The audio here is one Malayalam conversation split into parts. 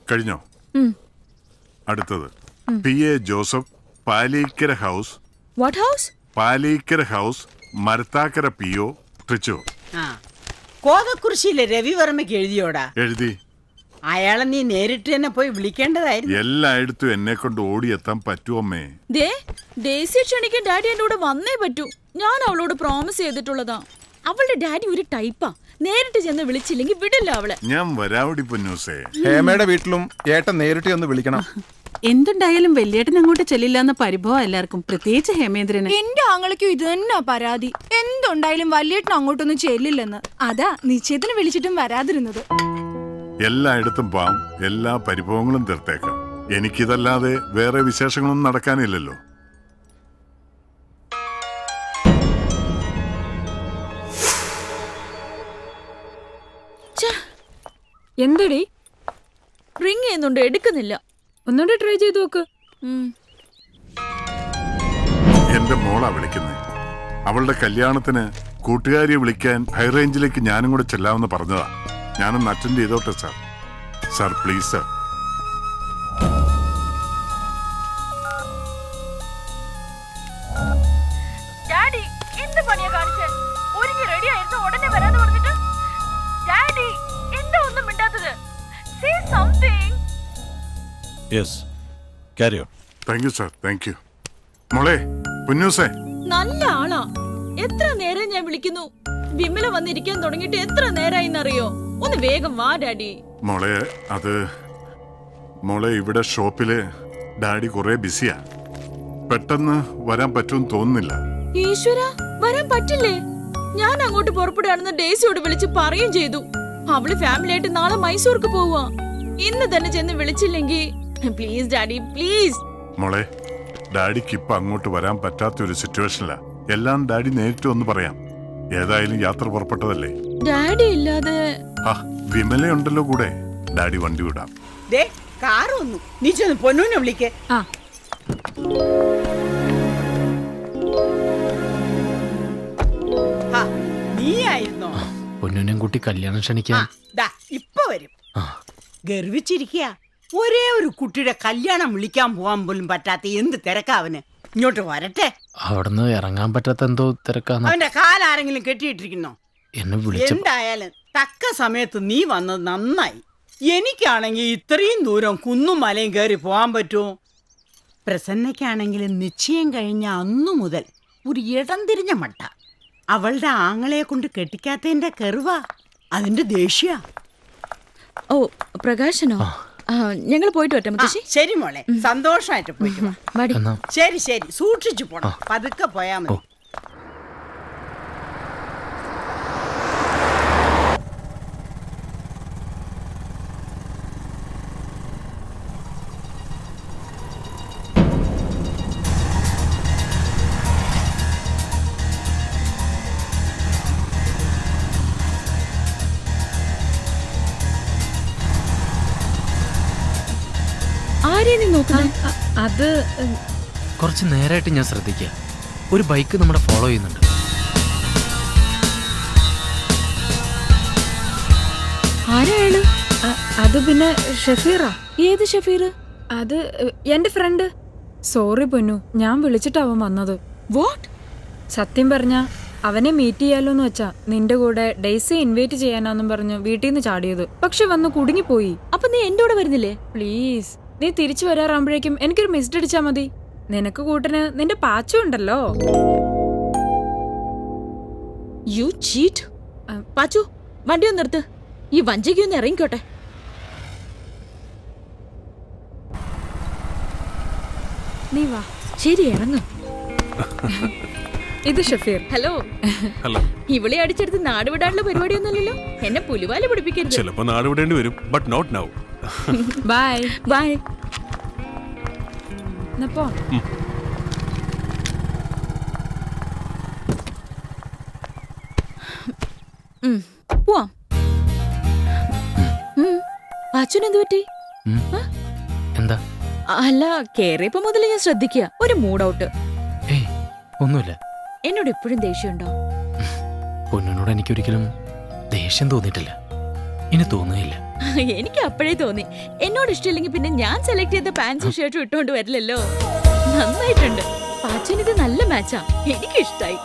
കഴിഞ്ഞോ? അടുത്തത് PA Joseph, Paleekkara house. What house? Paleekkara house, Marathakkara PO, Trichur. കോതക്കുറിശിയിലെ രവിവർമ്മയ്ക്ക് എഴുതിയോടാ? എഴുതി. അയാളെ നീ നേരിട്ട് തന്നെ പോയി വിളിക്കേണ്ടതായിരുന്നു. എല്ലായിടത്തും എന്നെ കൊണ്ട് ഓടിയെത്താൻ പറ്റുമേ. ഡേസി ക്ഷണിക്കാൻ ഡാഡി എന്റെ കൂടെ വന്നേ പറ്റൂ. ഞാൻ അവളോട് പ്രോമിസ് ചെയ്തിട്ടുള്ളതാ. അവളുടെ ഡാഡി ഒരു ടൈപ്പാ. നേരിട്ട് ചെന്ന് വിളിച്ചില്ലെങ്കിൽ വിടില്ല അവളെ. ഞാൻ വരാവടി പൊന്നൂസേ. ഹേമയുടെ വീട്ടിലും ഏട്ടൻ നേരിട്ട് ഒന്ന് വിളിക്കണം. എന്തുണ്ടായാലും വലിയേട്ടൻ അങ്ങോട്ട് ചെല്ലില്ല എന്ന പരിഭവം എല്ലാവർക്കും, പ്രത്യേകിച്ച് ഹേമേന്ദ്രന്. എന്റെ ആങ്ങളയ്ക്കും ഇത് തന്നെ പരാതി. എന്തുണ്ടായാലും വലിയേട്ടൻ അങ്ങോട്ടൊന്നും ചെല്ലില്ലെന്ന്. അതാ നിശ്ചയത്തിന് വിളിച്ചിട്ടും വരാതിരുന്നത്. എല്ലായിടത്തും പോവാം, എല്ലാ പരിഭവങ്ങളും തീർത്തേക്കാം. എനിക്കിതല്ലാതെ വേറെ വിശേഷങ്ങളൊന്നും നടക്കാനില്ലല്ലോ. എന്തടി റിങ് ചെയ്യുന്നുണ്ട്, എടുക്കുന്നില്ല. ഒന്നുകൂടെ ട്രൈ ചെയ്ത് നോക്ക്. എന്റെ മോളാ വിളിക്കുന്നേ. അവളുടെ കല്യാണത്തിന് കൂട്ടുകാരിയെ വിളിക്കാൻ ഹൈറേഞ്ചിലേക്ക് ഞാനും കൂടെ ചെല്ലാമെന്ന് പറഞ്ഞതാ. ഞാനൊന്ന് അറ്റൻഡ് ചെയ്തോട്ടെ sir. Sir please sir. Daddy എന്ത് പണിയാ കാണിച്ചേ? ഒരുങ്ങി റെഡി ആയിരുന്നു, ഉടനെ വരാന്ന് പറഞ്ഞിട്ട്. ഡാഡി എന്താ ഒന്നും മിണ്ടാത്തത്? Say something. Yes, carry on. Thank you sir, thank you. മോളെ പൊന്നൂസേ. നല്ല ആളാ. എത്ര നേരം ഞാൻ വിളിക്കുന്നു. വിമല വന്നിരിക്കാൻ തുടങ്ങിയിട്ട് എത്ര നേരായിന്നറിയോ? ഒന്ന് വേഗം വാ ഡാഡി. മോളെ ഇവിടെ ഷോപ്പില് ഡാഡി കുറെ ബിസിയാ. പെട്ടെന്ന് വരാൻ പറ്റുമെന്ന് തോന്നുന്നില്ല. ഈശ്വര, വരാൻ പറ്റില്ലേ? ഞാൻ അങ്ങോട്ട് പുറപ്പെടുകയാണെന്ന് ഡേസിയോട് വിളിച്ച് പറയുകയും ചെയ്തു. അവള് ഫാമിലി ആയിട്ട് നാളെ മൈസൂർക്ക് പോവാ. ഇന്ന് തന്നെ ചെന്ന് വിളിച്ചില്ലെങ്കിൽ പ്ലീസ് ഡാഡി, പ്ലീസ്. മോളെ, ഡാഡിക്ക് ഇപ്പൊ അങ്ങോട്ട് വരാൻ പറ്റാത്തൊരു സിറ്റുവേഷനിലാ. എല്ലാം ഡാഡി നേരിട്ട് ഒന്ന് പറയാം. ഏതായാലും യാത്ര പുറപ്പെട്ടതല്ലേ. ഡാഡി ഇല്ലാതെ വിമലയുണ്ടല്ലോ കൂടെ. ഡാഡി വണ്ടി വിടാം. കാറ് വന്നു, നീ ചെന്ന് പൊന്നൂനെ വിളിക്കേ. നീ ആയിരുന്നോ? പൊന്നൂനെയും കൂട്ടി കല്യാണം ക്ഷണിക്കാൻ ഇപ്പൊ വരും. ഗർവിച്ചിരിക്കുക. ഒരേ ഒരു കുട്ടിയുടെ കല്യാണം വിളിക്കാൻ പോവാൻ പോലും പറ്റാത്ത എന്ത് തിരക്കാ അവന്. ഇങ്ങോട്ട് വരട്ടെ. അവിടുന്ന് ഇറങ്ങാൻ പറ്റാത്ത എന്തോ തിരക്കാണ്. അവന്റെ കാലാരെങ്കിലും കെട്ടിയിട്ടിരിക്കുന്നോ? എന്നെ വിളിച്ചു. എന്തായാലും തക്ക സമയത്ത് നീ വന്നത് നന്നായി. എനിക്കാണെങ്കിൽ ഇത്രയും ദൂരം കുന്നും മലയും കയറി പോകാൻ പറ്റുമോ? പ്രസന്നയ്ക്കാണെങ്കിൽ നിശ്ചയം കഴിഞ്ഞ അന്നു മുതൽ ഒരു ഇടം തിരിഞ്ഞ മട്ട. അവളുടെ ആങ്ങളെ കൊണ്ട് കെട്ടിക്കാത്തതിന്റെ കെറുവാ, അതിന്റെ ദേഷ്യ. ഓ പ്രകാശനോ? ഞങ്ങൾ പോയിട്ട് വരട്ടെ മുത്തശ്ശി. ശരി മോളെ, സന്തോഷമായിട്ട് പോയിട്ട് വാ. ശരി ശരി, സൂക്ഷിച്ചു പോണം, പതുക്കെ പോയാ മതി. അത് കുറച്ച് നേരമായിട്ട് ഞാൻ ശ്രദ്ധിക്കുക, ഒരു ബൈക്ക് നമ്മളെ ഫോളോ ചെയ്യുന്നുണ്ട്. ആരാണ്? അത് പിന്നെ ഷഫീറാ. ഏത് ഷഫീർ? അത് എന്റെ ഫ്രണ്ട്. സോറി പൊന്നു, ഞാൻ വിളിച്ചിട്ടാവും വന്നത്. വാട്ട്? സത്യം പറഞ്ഞ അവനെ മീറ്റ് ചെയ്യാലോന്ന് വെച്ചാ നിന്റെ കൂടെ ഡേസി ഇൻവൈറ്റ് ചെയ്യാനാന്നും പറഞ്ഞു വീട്ടിൽ നിന്ന് ചാടിയത്. പക്ഷെ വന്ന് കുടുങ്ങിപ്പോയി. അപ്പൊ നീ എന്റെ കൂടെ വരുന്നില്ലേ? പ്ലീസ്, നീ തിരിച്ചു വരാറാകുമ്പോഴേക്കും എനിക്കൊരു മിസ്ഡ് അടിച്ചാ മതി. നിനക്ക് കൂട്ടിന് നിന്റെ പാച്ചു ഉണ്ടല്ലോ. You cheat. പാച്ചു, വണ്ടി ഒന്ന് നിർത്ത്. ഈ വഞ്ചിക്ക് ഒന്ന് ഇറങ്ങിക്കോട്ടെ. നീ വാ. ശരി, ഇറങ്ങും. ഇത് ഷഫീർ. ഹലോ. ഹലോ. ഇവിളെ അടിച്ചെടുത്ത് നാട് വിടാനുള്ള പരിപാടിയൊന്നുമില്ലല്ലോ. എന്നെ പുലിവാല പിടിപ്പിക്കരുത്. ചിലപ്പോ നാട് വിടേണ്ടി വരും, but not now. Bye bye. പോ. പോവാം. പാച്ചുനെന്ത് പറ്റി? എന്താ? അല്ല, കേറിയപ്പോ മുതൽ ഞാൻ ശ്രദ്ധിക്കുക, ഒരു മൂഡ് ഔട്ട്. ഏയ് ഒന്നുമില്ല. എന്നോട് എപ്പോഴും ദേഷ്യമുണ്ടോ? പൊന്നിനോട് എനിക്കൊരിക്കലും ദേഷ്യം തോന്നിയിട്ടില്ല, ഇനി തോന്നുകയില്ല. എനിക്ക് അപ്പോഴേ തോന്നി എന്നോട് ഇഷ്ടമില്ലെങ്കിൽ പിന്നെ ഞാൻ സെലക്ട് ചെയ്ത പാൻസും ഷർട്ടും ഇട്ടോണ്ട് വരില്ലല്ലോ. നന്നായിട്ടുണ്ട്. പാച്ചൻ ഇത് നല്ല മാച്ചാ. എനിക്ക് ഇഷ്ടായി.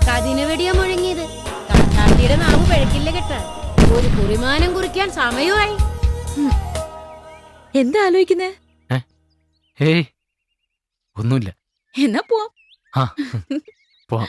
കതിന വെടിയാ മുഴങ്ങിയത്. കണ്ണാട്ടിയുടെ നാവ് പഴക്കില്ല കേട്ടാ. ഒരു കുറിമാനം കുറിക്കാൻ സമയമായി. എന്താ ആലോചിക്കുന്നേ? ഹേയ് ഒന്നുമില്ല. എന്നാ പോവാം. ആ പോവാം.